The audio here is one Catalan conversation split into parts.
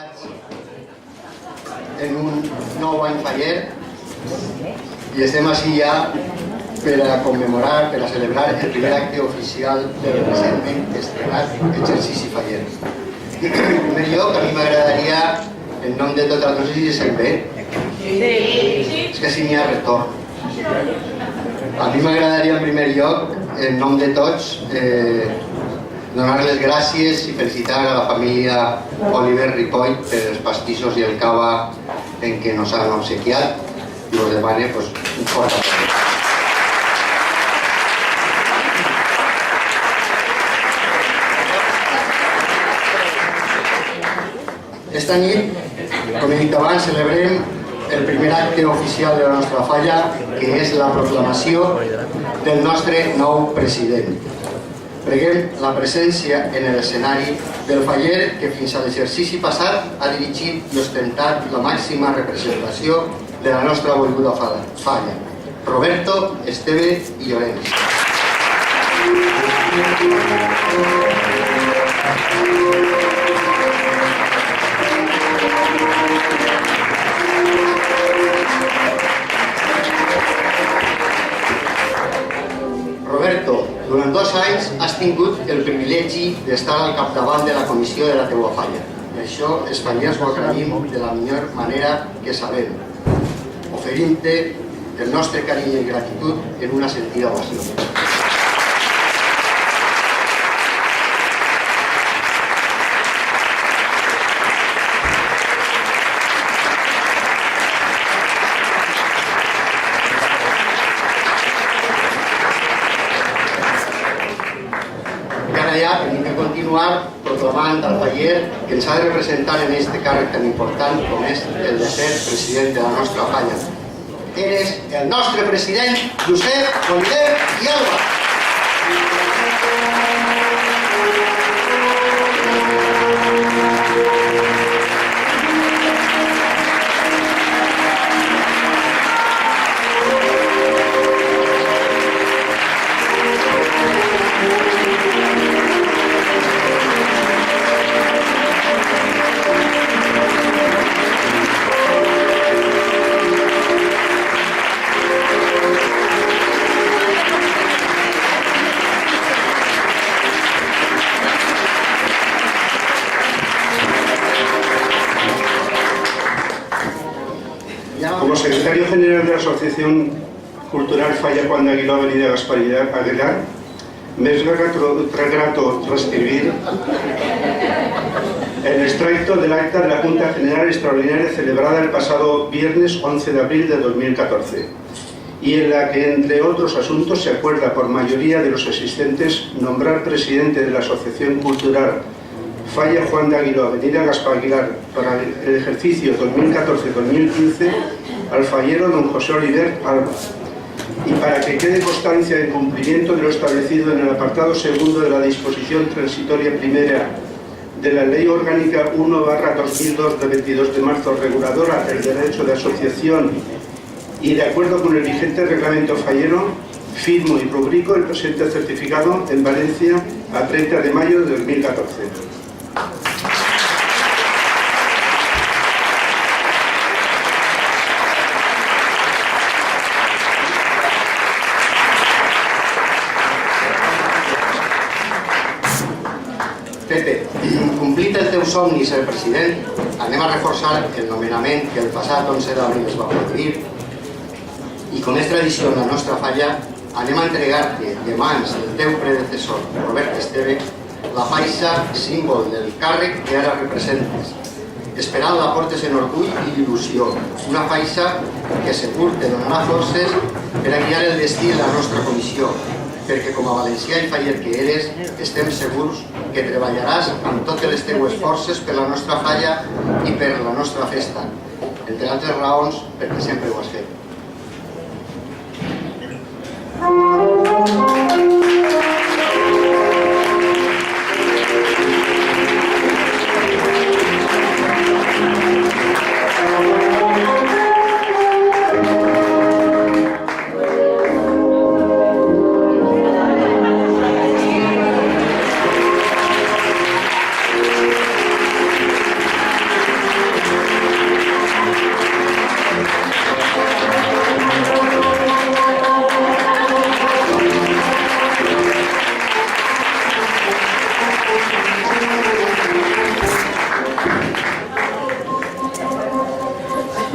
connectats en un nou any faller i estem així ja per a commemorar, per a celebrar el primer acte oficial del recentment estrenat exercici faller. En primer lloc, a mi m'agradaria, en nom de totes, no sé si se sent bé? Sí. És que si n'hi ha retorn. A mi m'agradaria, en primer lloc, en nom de tots, donar les gràcies i felicitar a la família Oliver Ripoll per els pastissos i el cava en què nos han obsequiat i us demane un fort aplaudiment. Esta nit, com he dit abans, celebrem el primer acte oficial de la nostra falla, que és la proclamació del nostre nou president. Preguem la presència en l'escenari del faller que fins a l'exercici passat ha dirigit i ostentat la màxima representació de la nostra volguda falla, Roberto, Esteve i Llorenç. Roberto, durant 2 anys has tingut el privilegi d'estar al capdavant de la comissió de la teua falla. I això els fallers ho agraïm de la millor manera que sabem, oferint-te el nostre carinyo i gratitud en una sentida ovació. Hem de continuar proclamant al faller que ens ha de representar en aquest càrrec tan important com és el de ser president de la nostra falla. Eres el nostre president, Josep Oliver i Alba. Como secretario general de la Asociación Cultural Falla Juan de Aguiló, Avenida Gaspar Aguilar, me es grato transcribir el extracto del acta de la Junta General Extraordinaria celebrada el pasado viernes 11 de abril de 2014 y en la que, entre otros asuntos, se acuerda por mayoría de los asistentes nombrar presidente de la Asociación Cultural Falla Juan de Aguiló, Avenida Gaspar Aguilar, para el ejercicio 2014-2015 al fallero don José Oliver Alba, y para que quede constancia en cumplimiento de lo establecido en el apartado segundo de la disposición transitoria primera de la Ley Orgánica 1/2002 de 22 de marzo reguladora del derecho de asociación y de acuerdo con el vigente reglamento fallero, firmo y rubrico el presente certificado en Valencia a 30 de mayo de 2014. Pepe, complit el teu somni ser president, anem a reforçar el nomenament que el passat 11 d'abril es va produir i com és tradició en la nostra falla, anem a entregar-te de mans del teu predecessor, Robert Esteve, la faixa símbol del càrrec que ara representes, esperant la portes en orgull i il·lusió, una faixa que segur te donarà forces per a guiar el destí de la nostra comissió, perquè com a valencià i faller que eres, estem segurs que treballaràs amb totes les teues forces per la nostra falla i per la nostra festa, entre altres raons perquè sempre ho has fet.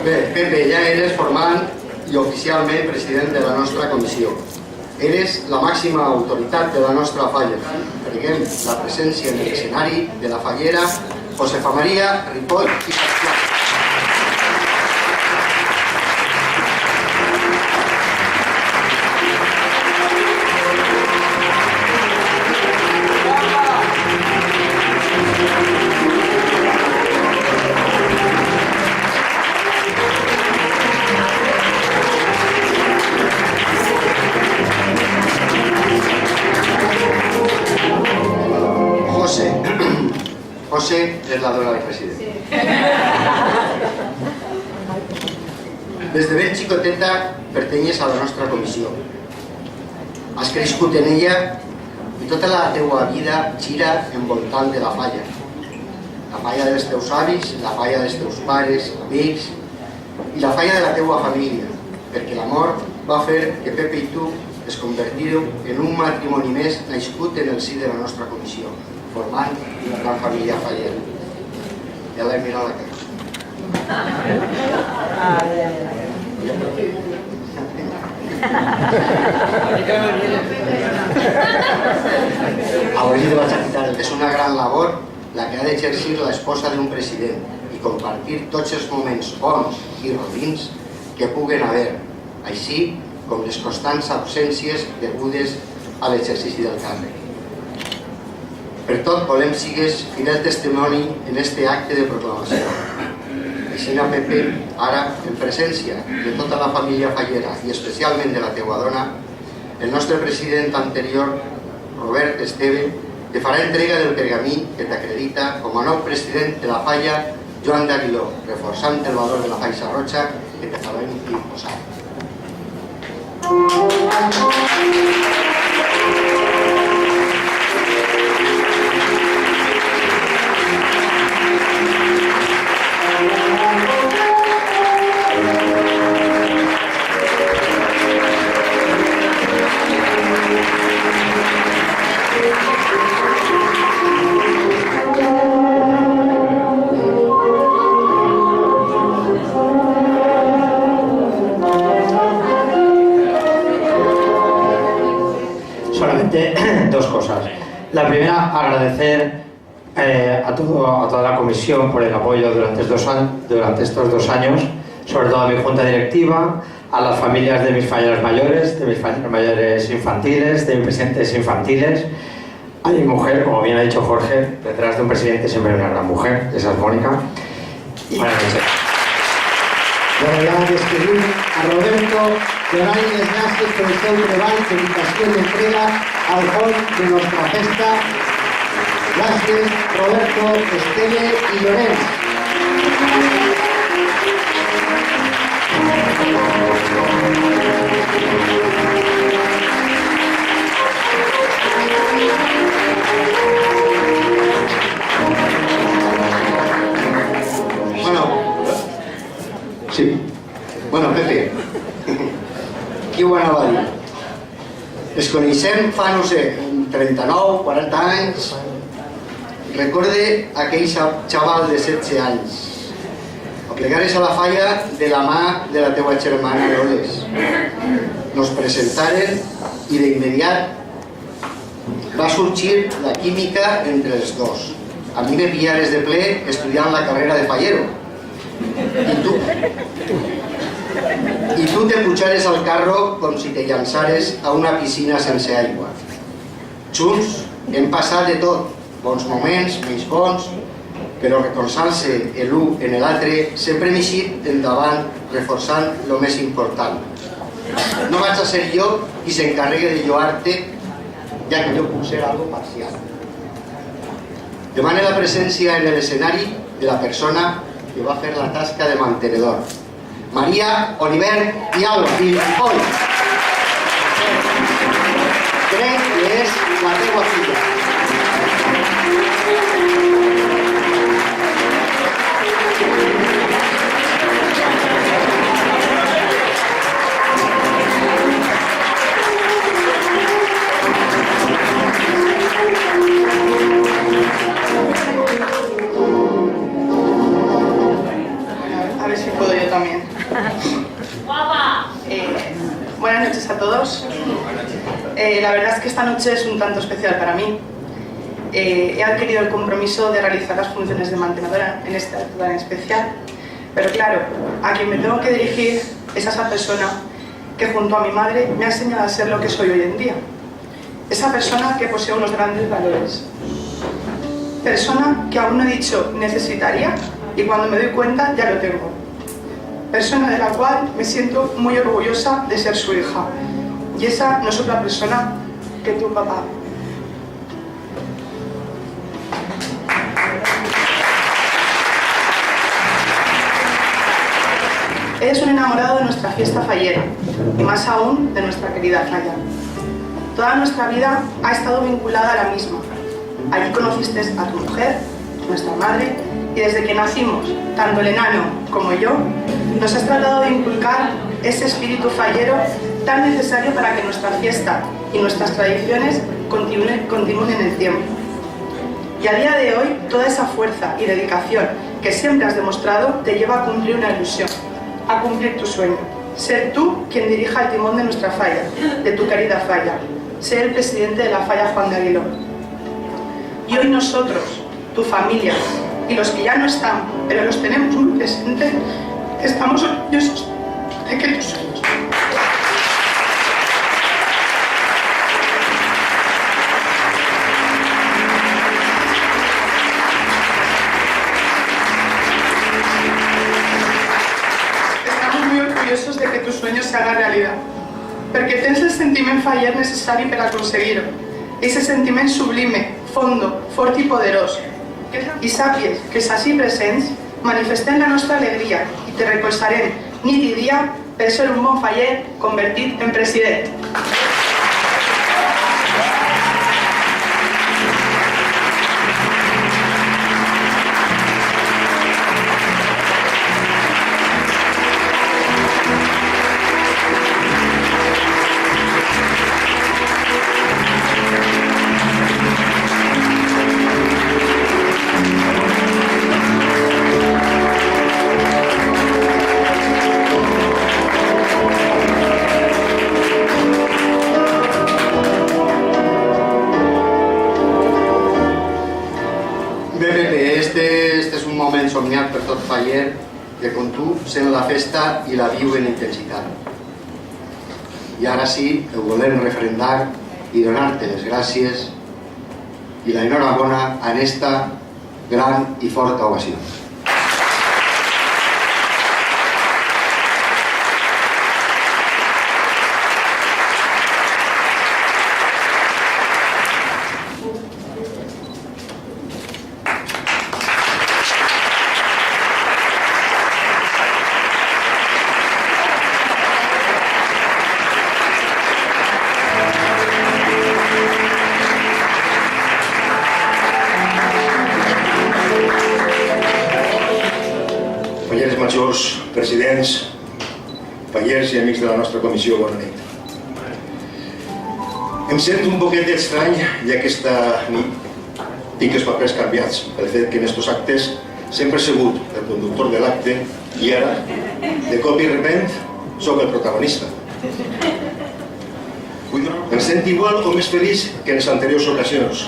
Bé, Pepe, ja eres formant i oficialment president de la nostra comissió. Eres la màxima autoritat de la nostra falla. Preguem la presència en l'escenari de la fallera Josefa María Ripoll i Pasqual. José és la dona del president. Des de ben xicoteta pertanyes a la nostra comissió. Has crescut en ella i tota la teua vida gira envoltant de la falla. La falla dels teus avis, la falla dels teus pares, amics i la falla de la teua família, perquè l'amor va fer que Pepe i tu es convertireu en un matrimoni més nascut en el si de la nostra comissió, formant una gran família fallera. Ja l'he mirat la cara. Avui te vaig a quitar. És una gran labor la que ha d'exercir l'esposa d'un president i compartir tots els moments bons i rodins que puguen haver, així com les constants absències degudes a l'exercici del càrrec. Per tot, volem sigues fidel testimoni en este acte de proclamació. Aixina, Pepe, ara, en presència de tota la família fallera i especialment de la teua dona, el nostre president anterior, Robert Esteve, te farà entrega del pergamí que t'acredita com a nou president de la falla Joan d'Aguiló, reforçant el valor de la faixa roja que t'acabem d'imposar. Dos cosas. La primera, agradecer a toda la comisión por el apoyo durante estos 2 años, sobre todo a mi junta directiva, a las familias de mis falleros mayores, de mis falleros mayores infantiles, de mis presidentes infantiles, a mi mujer, como bien ha dicho Jorge, detrás de un presidente siempre hay una gran mujer, esa es Mónica. Buenas noches. Voy a despedir a Roberto Llorán i les gràcies pel seu treball de invitació i entrega al hall de nuestra festa. Gràcies, Roberto, Esteve i Llorenç. Bueno, Pepe, qui ho anava a dir? Es coneixem fa, no sé, 39, 40 anys. Recorde aquell xaval de 16 anys. Plegares a la falla de la mà de la teua germana Loles. Nos presentaren i d'immediat va sorgir la química entre els dos. A mi me pillares de ple estudiant la carrera de fallero. I tu te pujares al carro com si te llançares a una piscina sense aigua. Junts hem passat de tot, bons moments, menys bons, però recolzant-se l'un en l'altre sempre hem eixit endavant reforçant el més important. No vaig a ser jo qui s'encarregue de lloar-te, ja que jo puc ser algo parcial. Demane la presència en l'escenari de la persona que va fer la tasca de mantenedor. María Oliver i Alba, i Ripoll. Crec que és la teva filla. A ver si puedo yo también. todos. La verdad es que esta noche es un tanto especial para mí. He adquirido el compromiso de realizar las funciones de mantenedora en esta actividad en especial. Pero claro, a quien me tengo que dirigir es a esa persona que junto a mi madre me ha enseñado a ser lo que soy hoy en día. Esa persona que posee unos grandes valores. Persona que aún no he dicho necesitaría y cuando me doy cuenta ya lo tengo. Persona de la cual me siento muy orgullosa de ser su hija. Y esa no es otra persona que tu papá. Eres un enamorado de nuestra fiesta fallera, y más aún de nuestra querida Falla. Toda nuestra vida ha estado vinculada a la misma. Allí conociste a tu mujer, nuestra madre, y desde que nacimos, tanto el enano como yo, nos has tratado de inculcar ese espíritu fallero tan necesario para que nuestra fiesta y nuestras tradiciones continúen en el tiempo. Y a día de hoy, toda esa fuerza y dedicación que siempre has demostrado te lleva a cumplir una ilusión, a cumplir tu sueño. Ser tú quien dirija el timón de nuestra falla, de tu querida falla. Ser el presidente de la falla Juan de Aguiló. Y hoy nosotros, tu familia, y los que ya no están, pero los tenemos muy presentes, estamos orgullosos de que tus sueños. De que tus sueños se hagan realidad, perquè tens el sentiment faller necessari per aconseguir-ho, ese sentiment sublime, fondo, fort i poderós, i sàpies que els ací presents manifestem la nostra alegria i te recolzarem nit i dia per ser un bon faller convertit en president. Somiat per tot faller que com tu sent la festa i la viu en intensitat. I ara sí, ho volem refrendar i donar-te les gràcies i la enhorabona en esta gran i forta ovació. Presidents, fallers i amics de la nostra comissió, bona nit. Em sento un poquet estrany, ja que aquesta nit tinc els papers canviats pel fet que en estos actes sempre he sigut el conductor de l'acte i ara, de cop i repent, sóc el protagonista. Em sento igual o més feliç que en les anteriors ocasions,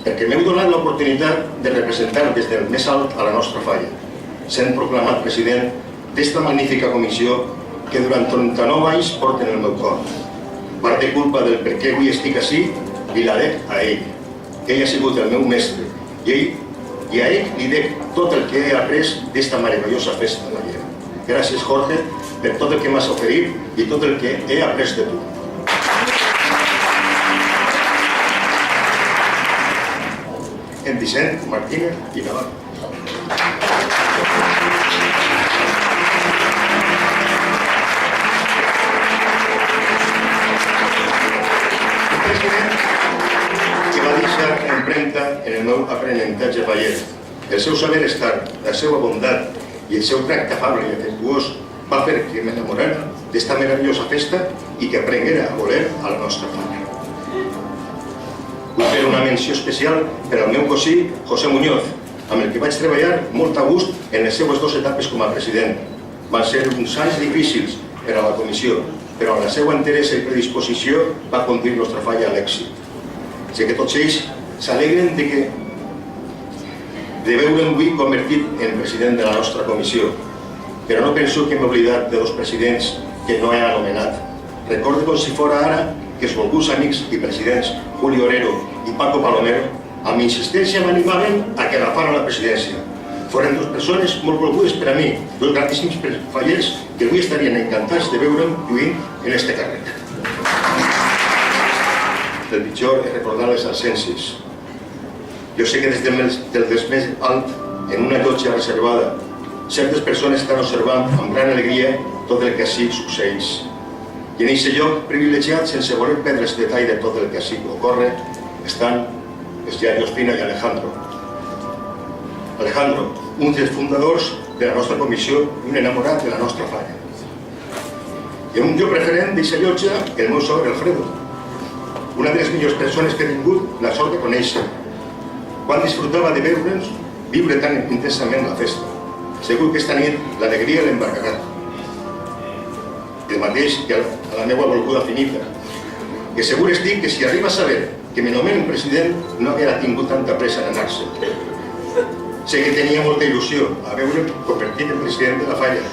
perquè m'heu donat l'oportunitat de representar des del més alt a la nostra falla, sent proclamat president d'esta magnífica comissió que durant 39 anys porten el meu cor. Part de culpa del per què avui estic ací li la dec a ell. Ell ha sigut el meu mestre i a ell li dec tot el que he après d'esta meravellosa festa fallera. Gràcies, Jorge, per tot el que m'has oferit i tot el que he après de tu. En Vicent, Martínez i Navarro. Empremta en el meu aprenentatge faller. El seu saber estar, la seva bondat i el seu tracte afable i afectuós va fer que m'enamorara d'esta meravellosa festa i que aprenguera a voler a la nostra falla. Vull fer una menció especial per al meu cosí José Muñoz, amb el que vaig treballar molt a gust en les seues 2 etapes com a president. Van ser uns anys difícils per a la comissió, però amb la seva interès i predisposició va conduir nostra falla a l'èxit. Sé que tots ells s'alegren de veure'm avui convertit en president de la nostra comissió, però no penso que m'he oblidat de dos presidents que no he anomenat. Recordo com si fora ara que els volguts amics i presidents Julio Orero i Paco Palomero amb insistència m'animaven a que agafara la presidència. Foren dues persones molt volgudes per a mi, dos grandíssims fallers que avui estarien encantats de veure'm lluint en este càrrec. El pitjor és recordar les absències. Jo sé que des del més alt, en una llotja reservada, certes persones estan observant amb gran alegria tot el que així succeeix. I en aquest lloc privilegiat, sense voler perdre el detall de tot el que així ocorre, estan els iaios Pina i Alejandro. Alejandro, un dels fundadors de la nostra comissió i un enamorat de la nostra falla. I en un lloc preferent d'aquesta llotja, el meu sogre Alfredo, una de les millors persones que he tingut la sort de conèixer. Quan disfrutava de veure'ns viure tan intensament la festa. Segur que esta nit l'alegria l'embarcarà. El mateix que a la meva volguda finita, que segur estic que si arriba a saber que me nomenen president no haguera tingut tanta pressa en anar-se. Sé que tenia molta il·lusió a veure'm convertit en president de la falla.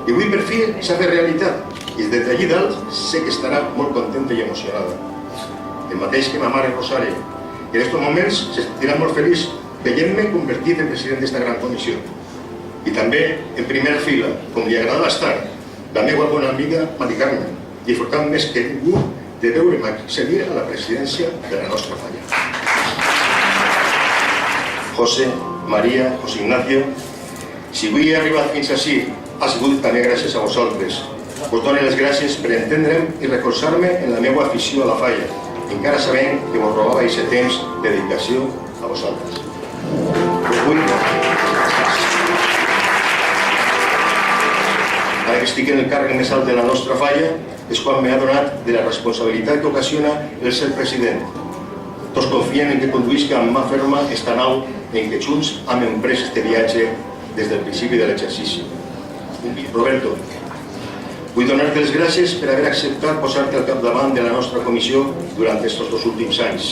I avui per fi s'ha fet realitat i des d'allí dalt sé que estarà molt contenta i emocionada. El mateix que ma mare Rosario, que en aquests moments se sentirà molt feliç veient-me convertit en president d'esta gran comissió. I també, en primera fila, com li agrada estar, la meva bona amiga Mari Carmen, disfrutant més que ningú de veure'm accedir a la presidència de la nostra falla. José, Maria, José Ignacio, si avui he arribat fins ací, ha sigut també gràcies a vosaltres. Us dono les gràcies per entendre'm i recolzar-me en la meva afició a la falla, encara sabent que vos robava aquest temps de dedicació a vosaltres. Ara que estic en el càrrec més alt de la nostra falla, és quan m'he adonat de la responsabilitat que ocasiona el ser president. Tots confien en que conduïsca amb mà ferma esta nau en què junts hem emprès este viatge des del principi de l'exercici. Roberto, vull donar-te les gràcies per haver acceptat posar-te al capdavant de la nostra comissió durant aquests 2 últims anys.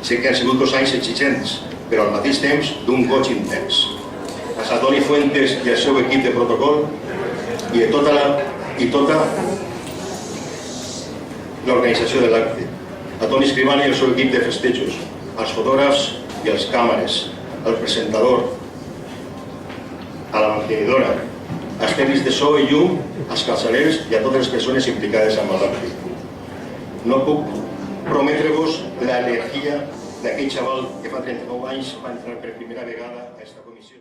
Sé que han sigut 2 anys exigents, però al mateix temps d'un goig intens. A Toni Fuentes i al seu equip de protocol i a tota l'organització de l'acte. A Toni Escribano i el seu equip de festejos, als fotògrafs i als càmeres, al presentador, a la mantenidora, als tècnics de so i llum, als calçaders i a totes les persones implicades amb l'acte. No puc prometre-vos l'energia d'aquell xaval que fa 39 anys va entrar per primera vegada a aquesta comissió.